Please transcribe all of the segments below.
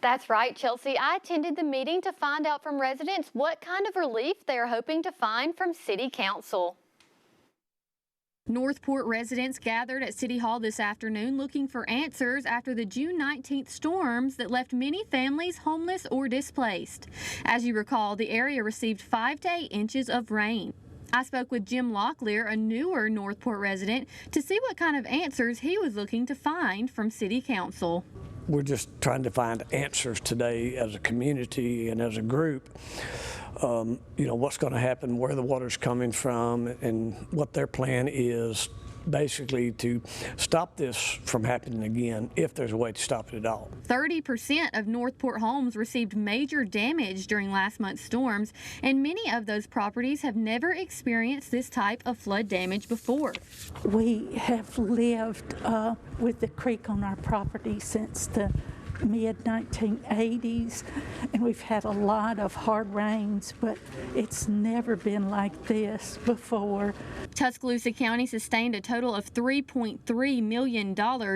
That's right, Chelsea. I attended the meeting to find out from residents what kind of relief they are hoping to find from City Council. Northport residents gathered at City Hall this afternoon looking for answers after the June 19th storms that left many families homeless or displaced. As you recall, the area received 5 to 8 inches of rain. I spoke with Jim Locklear, a newer Northport resident, to see what kind of answers he was looking to find from City Council. We're just trying to find answers today as a community and as a group. What's going to happen, where the water's coming from, and what their plan is basically to stop this from happening again, if there's a way to stop it at all. 30% of Northport homes received major damage during last month's storms, and many of those properties have never experienced this type of flood damage before. We have lived with the creek on our property since the mid-1980s, and we've had a lot of hard rains, but it's never been like this before. Tuscaloosa County sustained a total of $3.3 million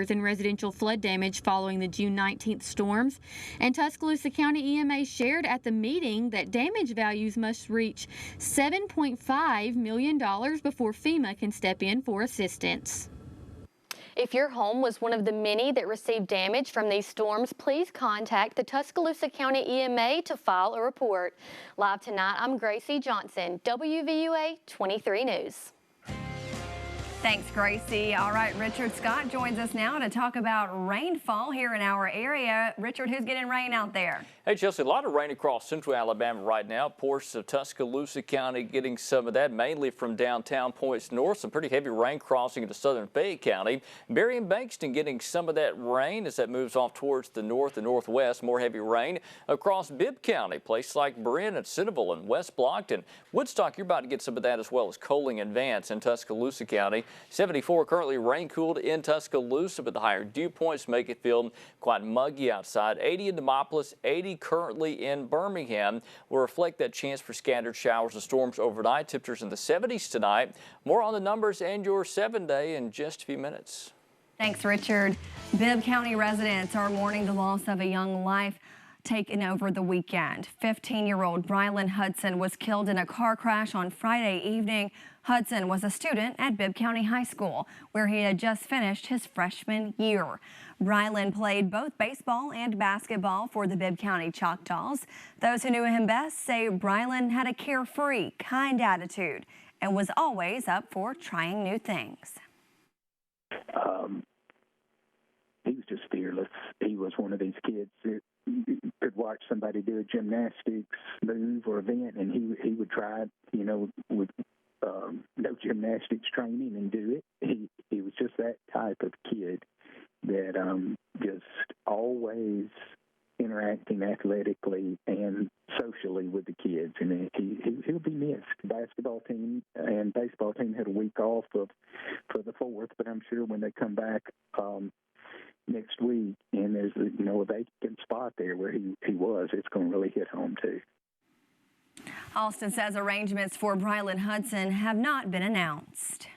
in residential flood damage following the June 19th storms, and Tuscaloosa County EMA shared at the meeting that damage values must reach $7.5 million before FEMA can step in for assistance. If your home was one of the many that received damage from these storms, please contact the Tuscaloosa County EMA to file a report. Live tonight, I'm Gracie Johnson, WVUA 23 News. Thanks, Gracie. All right, Richard Scott joins us now to talk about rainfall here in our area. Richard, who's getting rain out there? Hey, Chelsea, a lot of rain across central Alabama right now. Portions of Tuscaloosa County getting some of that, mainly from downtown points north. Some pretty heavy rain crossing into southern Fayette County. Berry and Bankston getting some of that rain as that moves off towards the north and northwest. More heavy rain across Bibb County, places like Bryn and Centerville and West Blockton. Woodstock, you're about to get some of that, as well as Coaling and Vance in Tuscaloosa County. 74 currently rain-cooled in Tuscaloosa, but the higher dew points make it feel quite muggy outside. 80 in Demopolis, 80 currently in Birmingham. Will reflect that chance for scattered showers and storms overnight. Temperatures in the 70s tonight. More on the numbers and your 7-day in just a few minutes. Thanks, Richard. Bibb County residents are mourning the loss of a young life taken over the weekend. 15-year-old Brylan Hudson was killed in a car crash on Friday evening. Hudson was a student at Bibb County High School, where he had just finished his freshman year. Brylan played both baseball and basketball for the Bibb County Choctaws. Those who knew him best say Brylan had a carefree, kind attitude and was always up for trying new things. He was just fearless. He was one of these kids that could watch somebody do a gymnastics move or event, and he would try, with no gymnastics training and do it. He was just that type of kid that just always interacting athletically and socially with the kids, and he'll be missed. Basketball team and baseball team had a week off for the 4th, but I'm sure when they come back next week and there's a vacant spot there where he was, it's going to really hit home too. Austin says arrangements for Brylan Hudson have not been announced.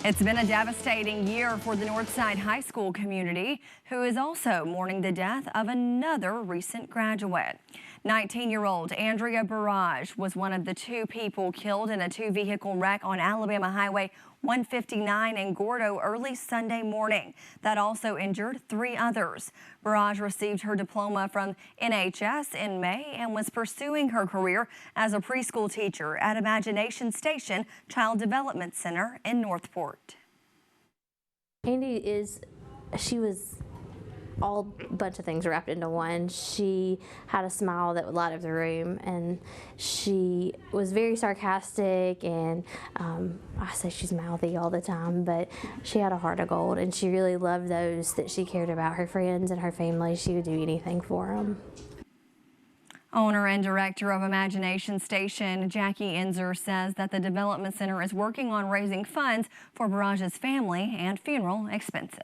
It's been a devastating year for the Northside High School community, who is also mourning the death of another recent graduate. 19-year-old Andrea Barrage was one of the 2 people killed in a 2-vehicle wreck on Alabama Highway 159 in Gordo early Sunday morning. That also injured 3 others. Barrage received her diploma from NHS in May and was pursuing her career as a preschool teacher at Imagination Station Child Development Center in Northport. Andy she was all bunch of things wrapped into one. She had a smile that would light up the room, and she was very sarcastic, and I say she's mouthy all the time, but she had a heart of gold, and she really loved those that she cared about, her friends and her family. She would do anything for them. Owner and director of Imagination Station, Jackie Enzer, says that the development center is working on raising funds for Barrage's family and funeral expenses.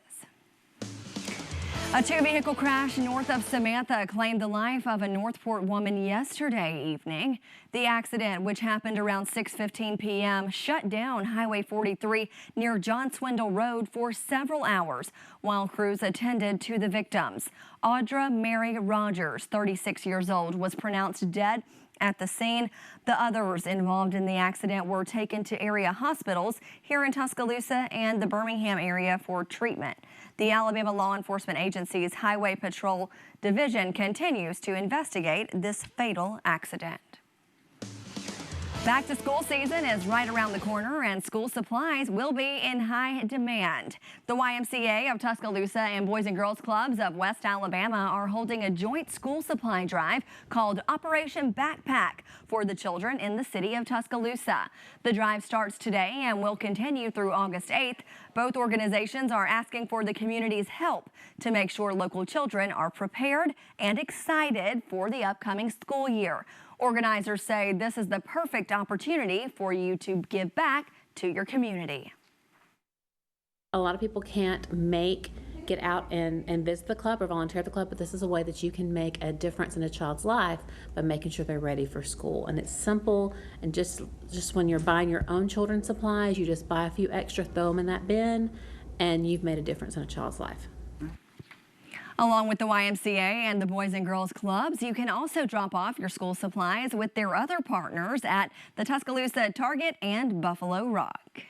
A two-vehicle crash north of Samantha claimed the life of a Northport woman yesterday evening. The accident, which happened around 6:15 p.m., shut down Highway 43 near John Swindle Road for several hours while crews attended to the victims. Audra Mary Rogers, 36 years old, was pronounced dead at the scene. The others involved in the accident were taken to area hospitals here in Tuscaloosa and the Birmingham area for treatment. The Alabama Law Enforcement Agency's Highway Patrol Division continues to investigate this fatal accident. Back to school season is right around the corner and school supplies will be in high demand. The YMCA of Tuscaloosa and Boys and Girls Clubs of West Alabama are holding a joint school supply drive called Operation Backpack for the children in the city of Tuscaloosa. The drive starts today and will continue through August 8th. Both organizations are asking for the community's help to make sure local children are prepared and excited for the upcoming school year. Organizers say this is the perfect opportunity for you to give back to your community. A lot of people can't get out and visit the club or volunteer at the club, but this is a way that you can make a difference in a child's life by making sure they're ready for school. And it's simple, and just when you're buying your own children's supplies, you just buy a few extra, throw them in that bin, and you've made a difference in a child's life. Along with the YMCA and the Boys and Girls Clubs, you can also drop off your school supplies with their other partners at the Tuscaloosa Target and Buffalo Rock.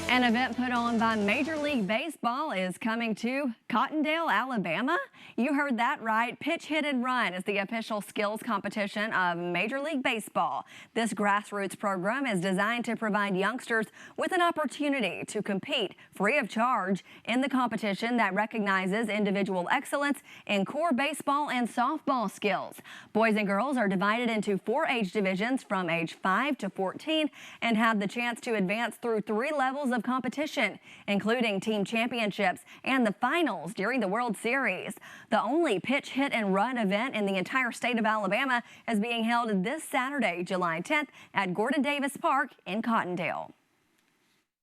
An event put on by Major League Baseball is coming to Cottondale, Alabama. You heard that right. Pitch, Hit, and Run is the official skills competition of Major League Baseball. This grassroots program is designed to provide youngsters with an opportunity to compete free of charge in the competition that recognizes individual excellence in core baseball and softball skills. Boys and girls are divided into 4 age divisions from age 5 to 14 and have the chance to advance through 3 levels of competition, including team championships and the finals during the World Series. The only Pitch, Hit, and Run event in the entire state of Alabama is being held this Saturday, July 10th at Gordon Davis Park in Cottondale.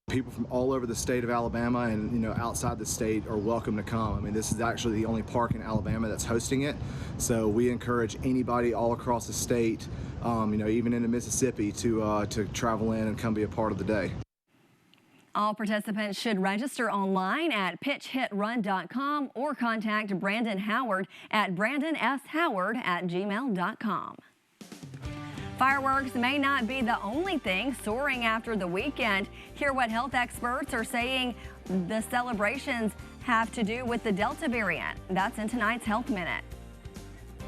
People from all over the state of Alabama and outside the state are welcome to come. I mean, this is actually the only park in Alabama that's hosting it. So we encourage anybody all across the state, even into Mississippi, to travel in and come be a part of the day. All participants should register online at pitchhitrun.com or contact Brandon Howard at brandonshoward@gmail.com. Fireworks may not be the only thing soaring after the weekend. Hear what health experts are saying the celebrations have to do with the Delta variant. That's in tonight's Health Minute.